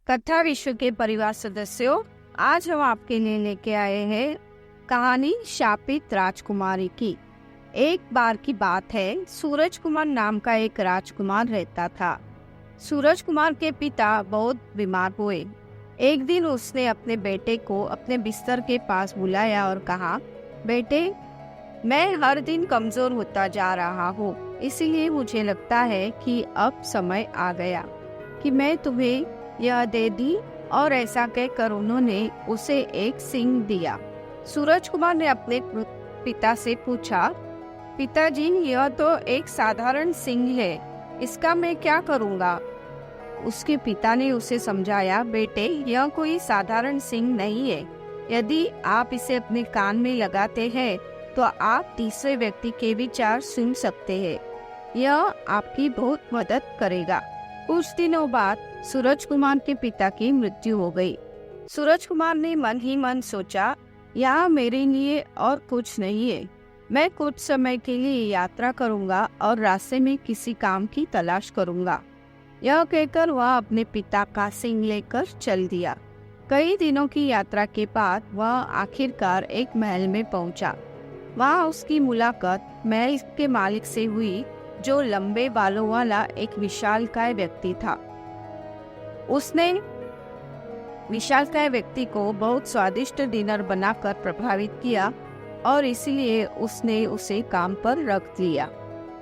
कथा विश्व के परिवार सदस्यों, आज हम आपके लिए लेके आए हैं कहानी शापित राजकुमारी की। एक बार की बात है, सूरज कुमार नाम का एक राजकुमार रहता था। सूरज कुमार के पिता बहुत बीमार हुए। एक दिन उसने अपने बेटे को अपने बिस्तर के पास बुलाया और कहा, बेटे, मैं हर दिन कमजोर होता जा रहा हूँ, इसीलिए मुझे लगता है कि अब समय आ गया कि मैं तुम्हें यह दे दी। और ऐसा कहकर उन्होंने उसे एक सिंह दिया। सूरज कुमार ने अपने पिता से पूछा, पिताजी, यह तो एक साधारण सिंह है, इसका मैं क्या करूँगा? उसके पिता ने उसे समझाया, बेटे, यह कोई साधारण सिंह नहीं है। यदि आप इसे अपने कान में लगाते हैं तो आप तीसरे व्यक्ति के विचार सुन सकते हैं। यह आपकी बहुत मदद करेगा। कुछ दिनों बाद सूरज कुमार के पिता की मृत्यु हो गई। सूरज कुमार ने मन ही मन सोचा, यहाँ मेरे लिए और कुछ नहीं है। मैं कुछ समय के लिए यात्रा करूँगा और रास्ते में किसी काम की तलाश करूँगा। यह कहकर वह अपने पिता का सिंह लेकर चल दिया। कई दिनों की यात्रा के बाद वह आखिरकार एक महल में पहुँचा। वहाँ उसकी मुलाकात महल के मालिक से हुई, जो लंबे बालों वाला एक विशालकाय व्यक्ति था। उसने विशालकाय व्यक्ति को बहुत स्वादिष्ट डिनर बनाकर प्रभावित किया और इसीलिए उसने उसे काम पर रख लिया।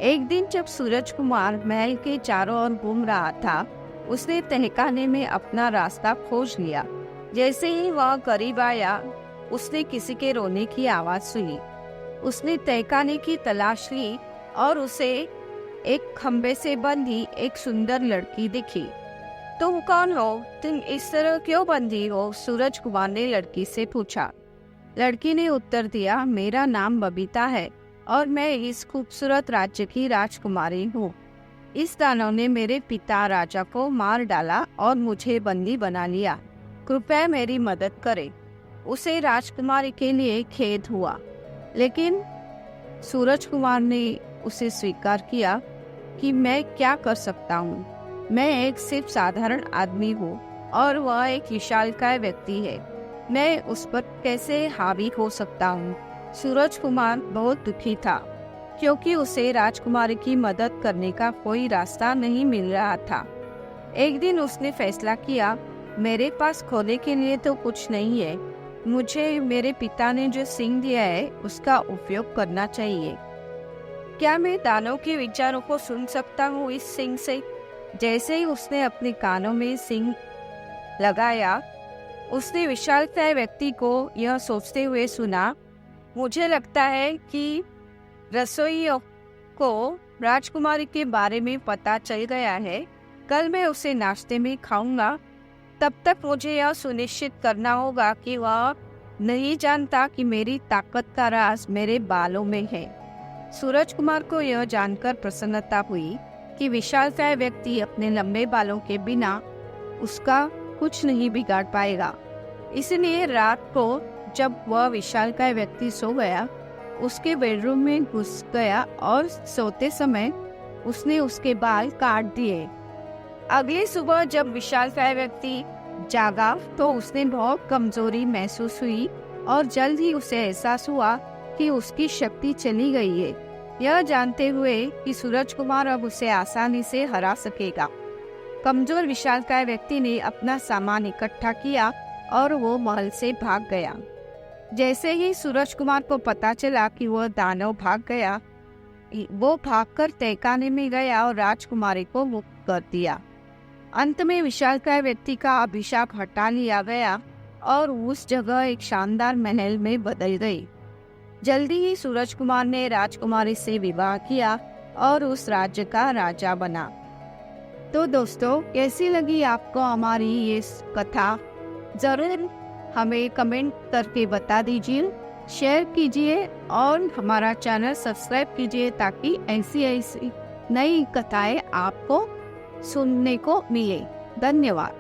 एक दिन जब सूरज कुमार महल के चारों ओर घूम रहा था, उसने तहखाने में अपना रास्ता खोज लिया। जैसे ही वह करीब आया, उसने किसी के रोने की आवाज सुनी। उसने तहखाने की तलाश ली और उसे एक खंबे से बंधी एक सुंदर लड़की दिखी। तुम कौन हो? तुम इस तरह क्यों बंधी हो? सूरज कुमार ने लड़की से पूछा। लड़की ने उत्तर दिया, मेरा नाम बबीता है और मैं इस खूबसूरत राज्य की राजकुमारी हूँ। इस दानव ने मेरे पिता राजा को मार डाला और मुझे बंदी बना लिया। कृपया मेरी मदद करें। उसे राजकुमारी के लिए खेद हुआ, लेकिन सूरज कुमार ने उसे स्वीकार किया कि मैं क्या कर सकता हूँ। मैं एक सिर्फ साधारण आदमी हूँ और वह एक विशालकाय व्यक्ति है। मैं उस पर कैसे हावी हो सकता हूँ? सूरज कुमार बहुत दुखी था, क्योंकि उसे राजकुमारी की मदद करने का कोई रास्ता नहीं मिल रहा था। एक दिन उसने फैसला किया, मेरे पास खोने के लिए तो कुछ नहीं है। मुझे मेरे पिता ने जो सिंह दिया है उसका उपयोग करना चाहिए। क्या मैं दानव के विचारों को सुन सकता हूँ इस सिंह से? जैसे ही उसने अपने कानों में सिंह लगाया, उसने विशालकाय व्यक्ति को यह सोचते हुए सुना, मुझे लगता है कि रसोइयों को राजकुमारी के बारे में पता चल गया है। कल मैं उसे नाश्ते में खाऊंगा। तब तक मुझे यह सुनिश्चित करना होगा कि वह नहीं जानता कि मेरी ताकत का राज मेरे बालों में है। सूरज कुमार को यह जानकर प्रसन्नता हुई कि विशालकाय व्यक्ति अपने लंबे बालों के बिना उसका कुछ नहीं बिगाड़ पाएगा। इसलिए रात को जब वह विशालकाय व्यक्ति सो गया, उसके बेडरूम में घुस गया और सोते समय उसने उसके बाल काट दिए। अगली सुबह जब विशालकाय व्यक्ति जागा तो उसने बहुत कमजोरी महसूस हुई और जल्द ही उसे एहसास हुआ कि उसकी शक्ति चली गई है। यह जानते हुए कि सूरज कुमार अब उसे आसानी से हरा सकेगा, कमजोर विशालकाय व्यक्ति ने अपना सामान इकट्ठा किया और वो महल से भाग गया। जैसे ही सूरज कुमार को पता चला कि वह दानव भाग गया, वो भागकर तहखाने में गया और राजकुमारी को मुक्त कर दिया। अंत में विशालकाय व्यक्ति का अभिशाप हटा लिया गया और उस जगह एक शानदार महल में बदल गई। जल्दी ही सूरज कुमार ने राजकुमारी से विवाह किया और उस राज्य का राजा बना। तो दोस्तों, कैसी लगी आपको हमारी ये कथा? जरूर हमें कमेंट करके बता दीजिए, शेयर कीजिए और हमारा चैनल सब्सक्राइब कीजिए ताकि ऐसी नई कथाएं आपको सुनने को मिले। धन्यवाद।